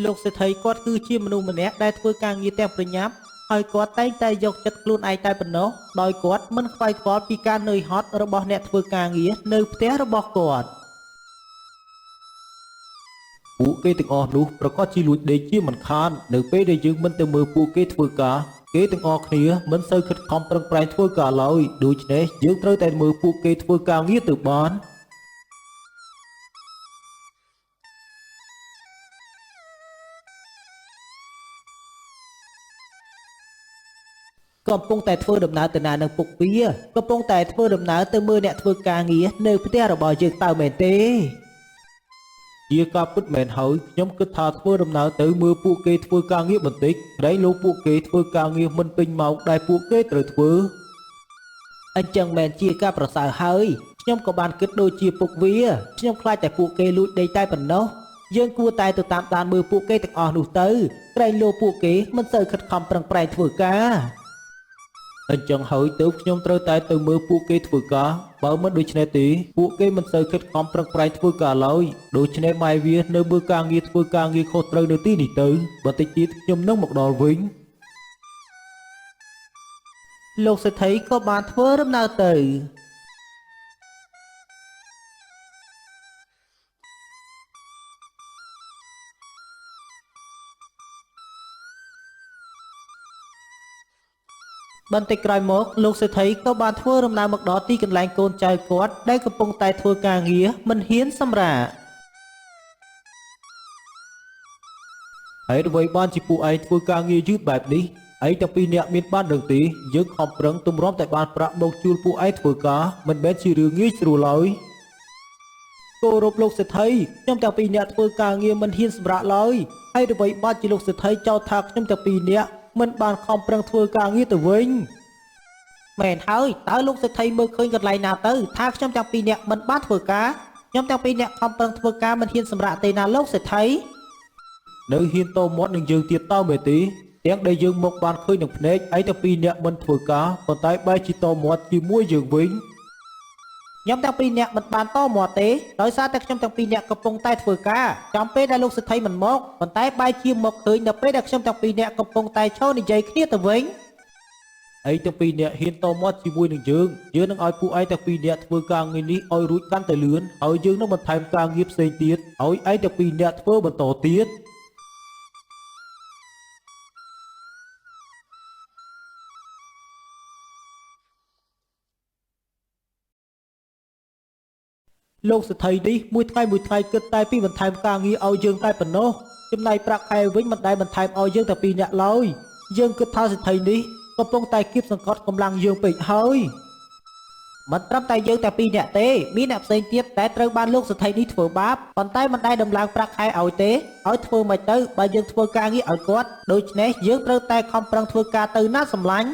លោកសេដ្ឋីគាត់គឺជាមនុស្សម្នាក់ដែលធ្វើការងារទាំងប្រញាប់ហើយគាត់តែងតែយកចិត្តខ្លួនឯងតែប៉ុណ្ណោះដោយគាត់មិនខ្វាយខ្វល់ពីការនឿយហត់របស់អ្នកធ្វើការងារនៅផ្ទះរបស់គាត់ពួកគេទាំងអស់នោះប្រកាសជាលួចដេកជាមិនខាននៅពេលដែលយើងមិនទៅមើលពួកគេធ្វើការគេទាំងអស់គ្នាមិនសូវខិតខំប្រឹងប្រែងធ្វើការឡើយដូច្នេះយើងត្រូវតែមើលពួកគេធ្វើការងារទៅបានកំពុងតែធ្វើដំណើរទៅណានឹងពុកវាកំពុងតែធ្វើដំណើរទៅមើលអ្នកធ្វើការងារនៅផ្ទះរបស់យើងតើមែនទេជាការពិតមែនហើយខ្ញុំគិតថាធ្វើដំណើរទៅមើលពួកគេធ្វើការងារបន្តិចក្រែងលោកពួកគេធ្វើការងារមិនពេញម៉ោងដែលពួកគេត្រូវធ្វើអញ្ចឹងមែនជាការប្រសើរហើយខ្ញុំក៏បានគិតដូចជាពុកវាខ្ញុំខ្លាចតែពួកគេលួចដេកតែប៉ុណ្ណោះយើងគួរតែទៅតាមដានមើលពួកគេទាំងអស់នោះទៅក្រែងលោកពួកគេមិនសូវខិតខំប្រឹងប្រែងធ្វើការអញ្ចឹងហើយទៅខ្ញុំត្រូវតែទៅមើលពួកគេធ្វើការបើមិនដូច្នេះទេពួកគេមិនសូវខិតខំប្រឹងប្រែងធ្វើការឡើយដូច្នេះម៉ែវានៅមើលការងារធ្វើការងារខុសត្រូវនៅទីនេះទៅបន្តិចទៀតខ្ញុំនឹងមកដល់វិញលោកសេដ្ឋីក៏បានធ្វើដំណើរទៅបន្តិចក្រោយមកលោកសេដ្ឋីក៏បានធ្វើដំណើរមកដល់ទីកន្លែងកូនចៅគាត់ដែលកំពុងតែធ្វើការងារមិនហ៊ានសម្រាកហើយអ្វីបានជាពួកឯងធ្វើការងារយឺតបែបនេះឯងទាំងពីរនាក់មានបានដឹងទេយើងខំប្រឹងទម្រាំតែបានប្រាក់មកជួលពួកឯងធ្វើការមិនមែនជារឿងងាយស្រួលឡើយគោរពលោកសេដ្ឋីខ្ញុំទាំងពីរនាក់ធ្វើការងារមិនហ៊ានសម្រាកឡើយហើយអ្វីបានជាលោកសេដ្ឋីចោទថាខ្ញុំទាំងពីរនាក់មិនបានខំប្រឹងធ្វើការងារទៅវិញមែនហើយតើលោកសេដ្ឋីមើលឃើញកន្លែងណាទៅថាខ្ញុំទាំងពីរនាក់មិនបានធ្វើការខ្ញុំទាំងពីរនាក់ខំប្រឹងធ្វើការមិនហ៊ានសម្រាកទេណាលោកសេដ្ឋីនៅហ៊ានតមាត់នឹងយើងទៀតតើមែនទេទាំងដែលយើងមកបានឃើញនឹងភ្នែកឯងទាំងពីរនាក់មិនធ្វើការប៉ុន្តែបែរជាតមាត់ជាមួយយើងវិញខ្ញុំទាំងពីរនាក់មិនបានតមាត់ទេដោយសារតែខ្ញុំទាំងពីរនាក់កំពុងតែធ្វើការចំពេលដែលលោកសេដ្ឋីមិនមកប៉ុន្តែបែរជាមកឃើញនៅពេលដែលខ្ញុំទាំងពីរនាក់កំពុងតែឈរនិយាយគ្នាទៅវិញឯងទាំងពីរនាក់ហ៊ានតមាត់ជាមួយនឹងយើងនឹងឲ្យពួកឯងទាំងពីរនាក់ធ្វើការងារនេះឲ្យរួចកាន់តែលឿនហើយយើងនឹងបន្ថែមការងារផ្សេងទៀតឲ្យឯងទាំងពីរនាក់ធ្វើបន្តទៀតលោកសេដ្ឋីនេះមួយថ្ងៃគិតតែពីបន្ថែមការងារឲ្យយើងតែប៉ុណ្ណោះចំណែកប្រាក់ខែវិញមិនដែលបន្ថែមឲ្យយើងតែពីរនាក់ឡើយយើងគិតថាសេដ្ឋីនេះកំពុងតែគៀបសង្កត់កម្លាំងយើងពេកហើយមិនត្រឹមតែយើងតែពីរនាក់ទេមានអ្នកផ្សេងទៀតដែលត្រូវបានលោកសេដ្ឋីនេះធ្វើបាបប៉ុន្តែមិនដែលដំឡើងប្រាក់ខែឲ្យទេឲ្យធ្វើមិនទៅបើយើងធ្វើការងារឲ្យគាត់ដូច្នេះយើងត្រូវតែខំប្រឹងធ្វើការទៅណាសម្លាញ់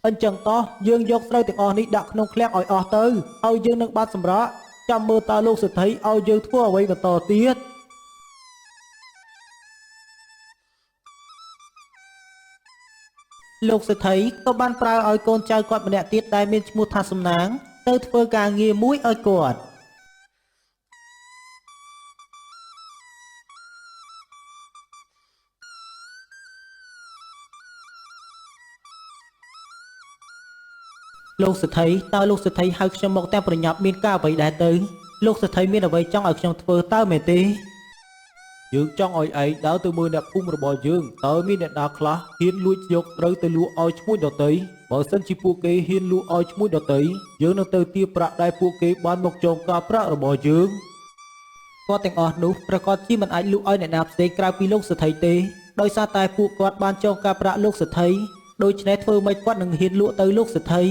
អញ្ចឹងតោះយើងយកស្រូវទាំងអស់នេះដាក់ក្នុងឃ្លាំងឲ្យអស់ទៅហើយយើងនឹងបានសម្រក់ចាំមើលតើលោកសេដ្ឋីឲ្យយើងធ្វើអ្វីបន្តទៀតលោកសេដ្ឋីក៏បានប្រើឲ្យកូនចៅគាត់ម្នាក់ទៀតដែលមានឈ្មោះថាសំណាងទៅធ្វើការងារមួយឲ្យគាត់លោកសេដ្ឋីតើលោកសេដ្ឋីហៅខ្ញុំមកតែប្រញាប់មានការអ្វីដែរទៅលោកសេដ្ឋីមានអ្វីចង់ឲ្យខ្ញុំធ្វើតើមែនទេយើងចង់ឲ្យឯងដើរទៅមើលអ្នកភូមិរបស់យើងតើមានអ្នកណាខ្លះហ៊ានលួចយកត្រូវទៅលក់ឲ្យឈ្មួញដទៃបើសិនជាពួកគេហ៊ានលក់ឲ្យឈ្មួញដទៃយើងនឹងទៅទារប្រាក់ដែលពួកគេបានមកចងការប្រាក់របស់យើងគាត់ទាំងអស់នោះប្រកាសជាមិនអាចលក់ឲ្យអ្នកណាផ្សេងក្រៅពីលោកសេដ្ឋីទេដោយសារតែពួកគាត់បានចងការប្រាក់លោកសេដ្ឋីដូច្នេះធ្វើមិនគាត់នឹងហ៊ានលក់ទៅលោកសេដ្ឋី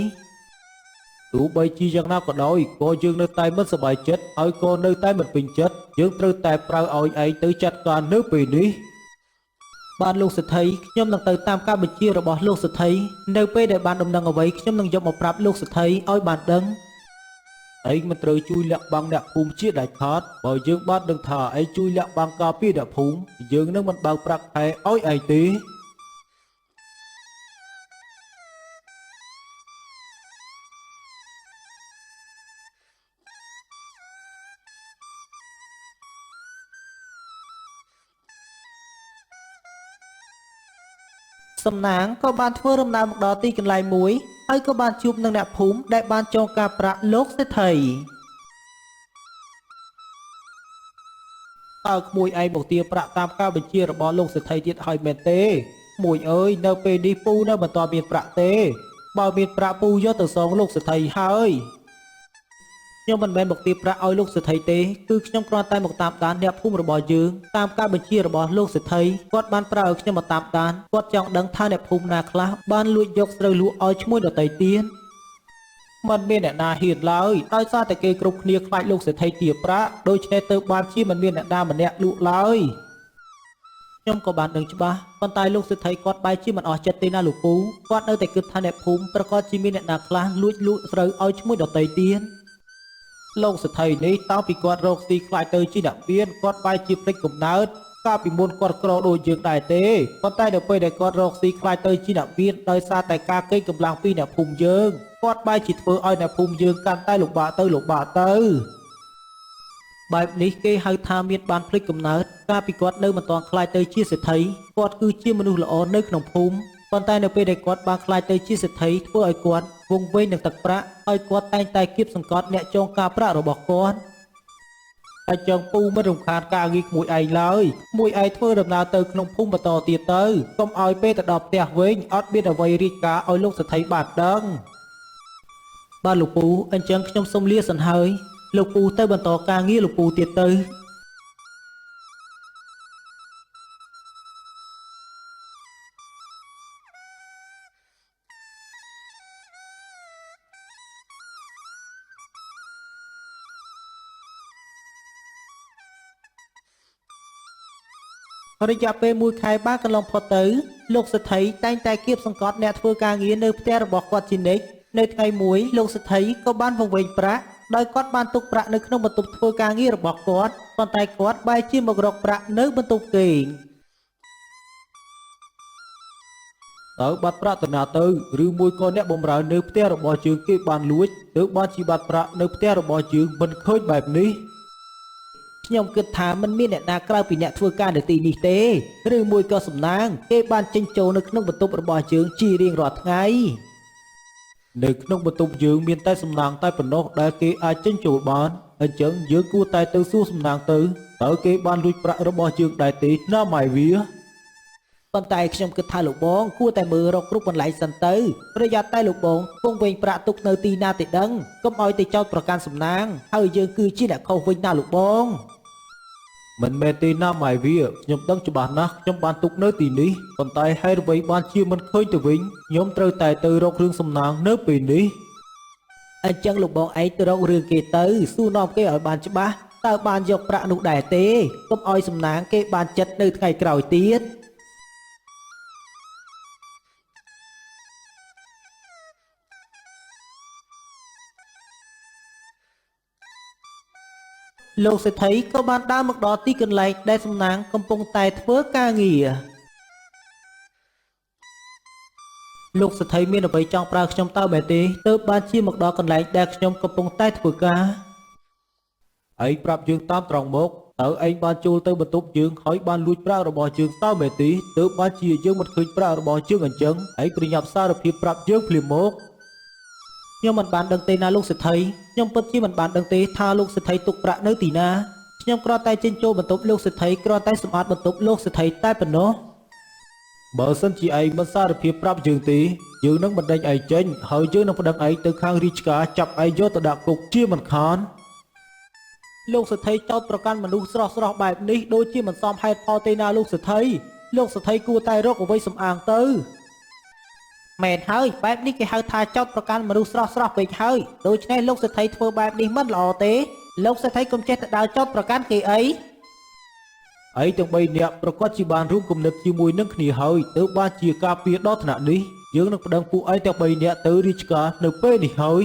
ទោះបីជាយ៉ាងណាក៏ដោយក៏យើងនៅតែមិនសប្បាយចិត្តហើយក៏នៅតែមិនពេញចិត្តយើងត្រូវតែប្រើឲ្យឯងទៅចាត់ការនៅពេលនេះបានលោកសេដ្ឋីខ្ញុំនឹងទៅតាមការបញ្ជារបស់លោកសេដ្ឋីនៅពេលដែលបានដំណឹងអ្វីខ្ញុំនឹងយកមកប្រាប់លោកសេដ្ឋីឲ្យបានដឹងឯងមិនត្រូវជួយលាក់បាំងអ្នកភូមិជាដាច់ខាតបើយើងបានដឹងថាឯងជួយលាក់បាំងការពារអ្នកភូមិយើងនឹងមិនបើកប្រាក់ខែឲ្យឯងទេ សំណាងក៏បានធ្វើដំណើរមកដល់ទីកន្លែងមួយហើយក៏បានជួបនឹងអ្នកភូមិដែលបានចងការប្រាក់លោកសេដ្ឋីតើក្មួយឯងមកទារប្រាក់តាមការបញ្ជារបស់លោកសេដ្ឋីទៀតហើយមែនទេក្មួយអើយនៅពេលនេះពូនៅមិនទាន់មានប្រាក់ទេបើមានប្រាក់ពូយកទៅសងលោកសេដ្ឋីហើយខ្ញុំមិនមែនមកទារប្រាក់ឲ្យលោកសេដ្ឋីទេគឺខ្ញុំគ្រាន់តែមកតាមដានអ្នកភូមិរបស់យើងតាមការបញ្ជារបស់លោកសេដ្ឋីគាត់បានប្រើឲ្យខ្ញុំមកតាមដានគាត់ចង់ដឹងថាអ្នកភូមិណាខ្លះបានលួចយកស្រូវលក់ឲ្យឈ្មួញដទៃទៀតមិនមានអ្នកណាហ៊ានឡើយដោយសារតែគេគ្រប់គ្នាខ្លាចលោកសេដ្ឋីទារប្រាក់ដូច្នេះទៅបានជាមិនមានអ្នកណាម្នាក់លក់ឡើយខ្ញុំក៏បានដឹងច្បាស់ប៉ុន្តែលោកសេដ្ឋីគាត់បែរជាមិនអស់ចិត្តទេណាលោកពូគាត់នៅតែគិតថាអ្នកភូមិប្រកាសជាមានអ្នកណាខ្លះលួចលក់ស្រូវឲ្យឈ្មួញដទៃទៀតលោកសេដ្ឋីនេះតើពីគាត់រកស៊ីខ្លាចទៅជាអ្នកមានគាត់បែរជាភ្លេចកំណើតកាលពីមុនគាត់ក្រដូចយើងដែរទេប៉ុន្តែដល់ពេលដែលគាត់រកស៊ីខ្លាចទៅជាអ្នកមានដោយសារតែការកេងកម្លាំងពីអ្នកភូមិយើងគាត់បែរជាធ្វើឲ្យអ្នកភូមិយើងកាន់តែលំបាកទៅបែបនេះគេហៅថាមានបានភ្លេចកំណើតកាលពីគាត់នៅមិនទាន់ខ្លាចទៅជាសេដ្ឋីគាត់គឺជាមនុស្សល្អនៅក្នុងភូមិប៉ុន្តែនៅពេលដែលគាត់បានខ្លាចទៅជាសេដ្ឋីធ្វើឲ្យគាត់វង្វេងនឹងទឹកប្រាក់ហើយគាត់តែងតែគៀបសង្កត់អ្នកចងការប្រាក់របស់គាត់ហើយចង់ពូមិនរំខានការងារក្មួយឯងឡើយក្មួយឯងធ្វើដំណើរទៅក្នុងភូមិបន្តទៀតទៅកុំឲ្យពេលទៅដល់ផ្ទះវិញអត់មានអ្វីរាយការណ៍ឲ្យលោកសេដ្ឋីបានដឹងបាទលោកពូអញ្ចឹងខ្ញុំសូមលាសិនហើយលោកពូទៅបន្តការងារលោកពូទៀតទៅរយៈពេល1 ខែបានកន្លងផុតទៅលោកសេដ្ឋីតែងតែគៀបសង្កត់អ្នកធ្វើការងារនៅផ្ទះរបស់គាត់ជានិច្ចនៅថ្ងៃមួយលោកសេដ្ឋីក៏បានវង្វេងប្រាក់ដោយគាត់បានទុកប្រាក់នៅក្នុងបន្ទប់ធ្វើការងាររបស់គាត់ប៉ុន្តែគាត់បែរជាមករកប្រាក់នៅបន្ទប់គេងតើបាត់ប្រាក់ទៅណាទៅឬមួយក៏អ្នកបម្រើនៅផ្ទះរបស់យើងគេបានលួចទើបបានជាបាត់ប្រាក់នៅផ្ទះរបស់យើងមិនឃើញបែបនេះខ្ញុំគិតថាមិនមានអ្នកណាក្រៅពីអ្នកធ្វើការនៅទីនេះទេឬមួយក៏សំណាងគេបានចេញចូលនៅក្នុងបន្ទប់របស់យើងជារៀងរាល់ថ្ងៃនៅក្នុងបន្ទប់យើងមានតែសំណាងតែប៉ុណ្ណោះដែលគេអាចចេញចូលបានអញ្ចឹងយើងគួរតែទៅសួរសំណាងទៅតើគេបានលួចប្រាក់របស់យើងដែរទេណាម៉ៃវាប៉ុន្តែខ្ញុំគិតថាលោកបងគួរតែមើលរកគ្រប់កន្លែងសិនទៅប្រយ័ត្នតែលោកបងគង់វិញប្រាក់ទុកនៅទីណាទេដឹងកុំឲ្យទៅចោទប្រកាន់សំណាងហើយយើងគឺជាអ្នកខុសវិញណាលោកបងមិនមែនទេណាម៉ៃវាខ្ញុំដឹងច្បាស់ណាស់ខ្ញុំបានទុកនៅទីនេះប៉ុន្តែហេតុអ្វីបានជាមិនឃើញទៅវិញខ្ញុំត្រូវតែទៅរករឿងសំណាងនៅពេលនេះអញ្ចឹងលោកបងឯងទៅរករឿងគេទៅសួរនាំគេឲ្យបានច្បាស់តើបានយកប្រាក់នោះដែរទេកុំឲ្យសំណាងគេបានចិត្តនៅថ្ងៃក្រោយទៀតលោកសេដ្ឋីក៏បានដើរមកដល់ទីកន្លែងដែលសំណាងកំពុងតែធ្វើការងារលោកសេដ្ឋីមានអ្វីចង់ប្រើខ្ញុំតើមែនទេទើបបានជាមកដល់កន្លែងដែលខ្ញុំកំពុងតែធ្វើការឯងប្រាប់យើងតាមត្រង់មកតើឯងបានចូលទៅបន្ទប់យើងហើយបានលួចប្រាក់របស់យើងតើមែនទេទើបបានជាយើងមិនឃើញប្រាក់របស់យើងអញ្ចឹងឯងប្រញាប់សារភាពប្រាប់យើងភ្លាមមកខ្ញុំមិនបានដឹងទេណាលោកសេដ្ឋីខ្ញុំពិតជាមិនបានដឹងទេថាលោកសេដ្ឋីទុកប្រាក់នៅទីណាខ្ញុំគ្រាន់តែចេញចូលបន្ទប់លោកសេដ្ឋីគ្រាន់តែសម្អាតបន្ទប់លោកសេដ្ឋីតែប៉ុណ្ណោះបើសិនជាឯងមិនសារភាពប្រាប់យើងទេយើងនឹងបណ្ដេញឯងចេញហើយយើងនឹងប្តឹងឯងទៅខាងរាជការចាប់ឯងយកទៅដាក់គុកជាមិនខានលោកសេដ្ឋីចោទប្រកាន់មនុស្សស្រស់បែបនេះដូចជាមិនសមហេតុផលទេណាលោកសេដ្ឋីគួរតែរកអ្វីសំអាងទៅមែនហើយបែបនេះគេហៅថាចោទប្រកាន់មនុស្សស្រស់ពេកហើយដូច្នេះលោកសេដ្ឋីធ្វើបែបនេះមិនល្អទេលោកសេដ្ឋីកុំចេះតែដើរចោទប្រកាន់គេអីទាំង3នាក់ប្រកាសជាបានរួមគំនិតជាមួយនឹងគ្នាហើយទើបបានជាការពារដល់ថ្នាក់នេះយើងនឹងប្តឹងពួកឯងទាំង3នាក់ទៅរាជការនៅពេលនេះហើយ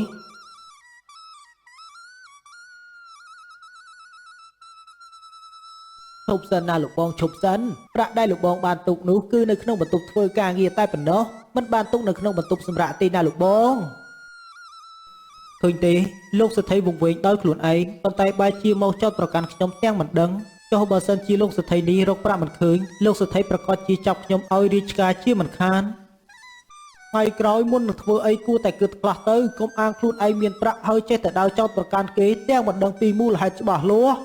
ឈប់សិនណាលោកបងឈប់សិនប្រាក់ដែលលោកបងបានទុកនោះគឺនៅក្នុងបន្ទប់ធ្វើការងារតែប៉ុណ្ណោះមិនបានទុកនៅក្នុងបន្ទប់សម្រាប់ទេណាលោកបងឃើញទេលោកសេដ្ឋីវង្វេងដោយខ្លួនឯងប៉ុន្តែបែរជាមកចោទប្រកាន់ខ្ញុំទាំងមិនដឹង ចុះបើសិនជាលោកសេដ្ឋីនេះរកប្រាក់មិនឃើញលោកសេដ្ឋីប្រកាសជាចាប់ខ្ញុំឲ្យរាជការជាមិនខានថ្ងៃក្រោយមុននឹងធ្វើអីគួរតែគិតខ្លះទៅកុំអាងខ្លួនឯងមានប្រាក់ហើយចេះតែដើរចោទប្រកាន់គេទាំងមិនដឹងពីមូលហេតុច្បាស់លាស់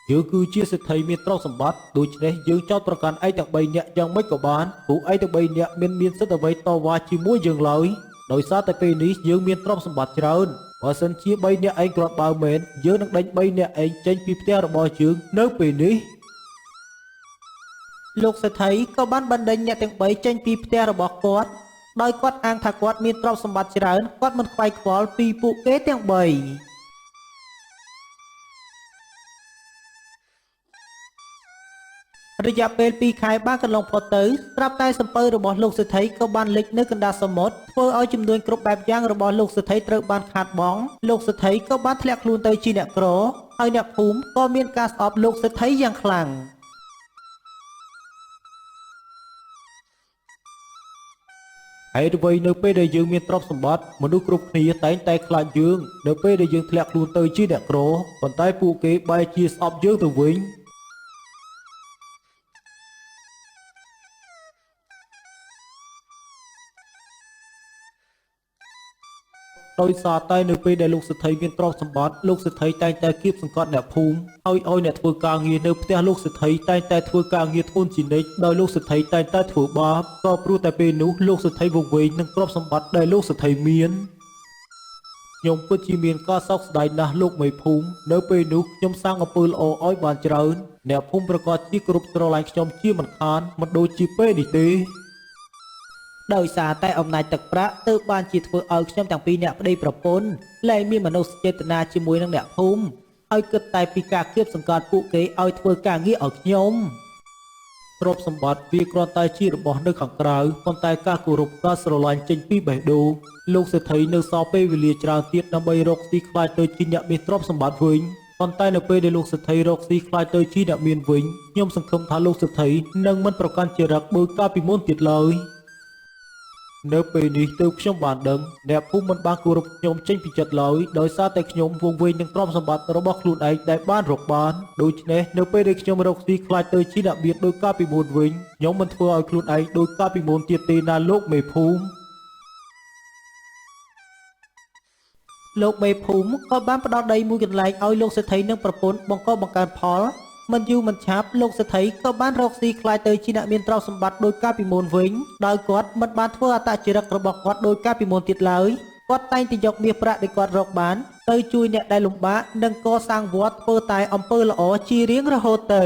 យើងគឺជាសេដ្ឋីមានទ្រព្យសម្បត្តិដូច្នេះយើងចោទប្រកាន់ឯងទាំង3នាក់យ៉ាងម៉េចក៏បានព្រោះឯងទាំង3នាក់មានសិទ្ធិអ្វីតវ៉ាជាមួយយើងឡើយដោយសារតែពេលនេះយើងមានទ្រព្យសម្បត្តិច្រើនបើសិនជា3នាក់ឯងគ្រាន់បើមែនយើងនឹងដេញ3នាក់ឯងចេញពីផ្ទះរបស់យើងនៅពេលនេះលោកសេដ្ឋីក៏បានបណ្ដេញអ្នកទាំង3ចេញពីផ្ទះរបស់គាត់ដោយគាត់អាងថាគាត់មានទ្រព្យសម្បត្តិច្រើនគាត់មិនខ្វាយខ្វល់ពីពួកគេទាំង3រយៈពេល2ខែបានកន្លងផុតទៅស្រាប់តែសំពៅរបស់លោកសេដ្ឋីក៏បានលេចនៅកណ្ដាលសមុទ្រធ្វើឲ្យចំនួនគ្រប់បែបយ៉ាងរបស់លោកសេដ្ឋីត្រូវបានខាតបង់លោកសេដ្ឋីក៏បានធ្លាក់ខ្លួនទៅជាអ្នកក្រហើយអ្នកភូមិក៏មានការស្អប់លោកសេដ្ឋីយ៉ាងខ្លាំងហើយអ្វីនៅពេលដែលយើងមានទ្រព្យសម្បត្តិមនុស្សគ្រប់គ្នាតែងតែខ្លាចយើងនៅពេលដែលយើងធ្លាក់ខ្លួនទៅជាអ្នកក្រប៉ុន្តែពួកគេបែរជាស្អប់យើងទៅវិញដោយសារតែនៅពេលដែលលោកសេដ្ឋីមានទ្រព្យសម្បត្តិលោកសេដ្ឋីតែងតែគៀបសង្កត់អ្នកភូមិឲ្យអ្នកធ្វើការងារនៅផ្ទះលោកសេដ្ឋីតែងតែធ្វើការងារធ្ងន់ជានិច្ចដោយលោកសេដ្ឋីតែងតែធ្វើបាបក៏ព្រោះតែពេលនោះលោកសេដ្ឋីវង្វេងនឹងទ្រព្យសម្បត្តិដែលលោកសេដ្ឋីមានខ្ញុំពិតជាមានការសោកស្ដាយណាស់លោកមេភូមិនៅពេលនោះខ្ញុំសាងអំពើល្អឲ្យបានច្រើនអ្នកភូមិប្រកាសជាគោរពស្រឡាញ់ខ្ញុំជាមិនខានមិនដូចជាពេលនេះទេដោយសារតែអំណាចទឹកប្រាក់ទើបបានជាធ្វើឲ្យខ្ញុំទាំងពីរអ្នកប្តីប្រពន្ធលែងមានមនោសញ្ចេតនាជាមួយនឹងអ្នកភូមិឲ្យគិតតែពីការគៀបសង្កត់ពួកគេឲ្យធ្វើការងារឲ្យខ្ញុំទ្រព្យសម្បត្តិវាគ្រាន់តែជារបស់នៅខាងក្រៅប៉ុន្តែការគោរពការស្រឡាញ់ចេញពីបេះដូងលោកសេដ្ឋីនៅសល់ពេលវេលាច្រើនទៀតដើម្បីរកស៊ីខ្លាចទៅជាអ្នកមានទ្រព្យសម្បត្តិវិញប៉ុន្តែនៅពេលដែលលោកសេដ្ឋីរកស៊ីខ្លាចទៅជាអ្នកមានវិញខ្ញុំសង្ឃឹមថាលោកសេដ្ឋីនឹងមិនប្រកាន់ចរិតដូចកាលពីមុនទៀតឡើយនៅពេលនេះទើបខ្ញុំបានដឹងអ្នកភូមិមិនបានគោរពខ្ញុំចេញពីចិត្តឡើយដោយសារតែខ្ញុំវង្វេងនឹងទ្រព្យសម្បត្តិរបស់ខ្លួនឯងដែលបានរកបានដូច្នេះនៅពេលដែលខ្ញុំរកស៊ីខ្លាចទៅជាអ្នកបៀតដោយកាលពីមុនវិញខ្ញុំមិនធ្វើឲ្យខ្លួនឯងដោយកាលពីមុនទៀតទេណាលោកមេភូមិលោកមេភូមិក៏បានផ្ដល់ដីមួយកន្លែងឲ្យលោកសេដ្ឋីនិងប្រពន្ធបង្កបង្កើនផលមិនយូរមិនឆាប់លោកសេដ្ឋីក៏បានរកស៊ីខ្លាយទៅជាអ្នកមានទ្រព្យសម្បត្តិដោយកាលពីមុនវិញដោយគាត់មិនបានធ្វើអត្តចរិតរបស់គាត់ដោយកាលពីមុនទៀតឡើយគាត់តែងតែយកមាសប្រាក់ដែលគាត់រកបានទៅជួយអ្នកដែលលំបាកនិងកសាងវត្តធ្វើតែអំពើល្អជារៀងរហូតទៅ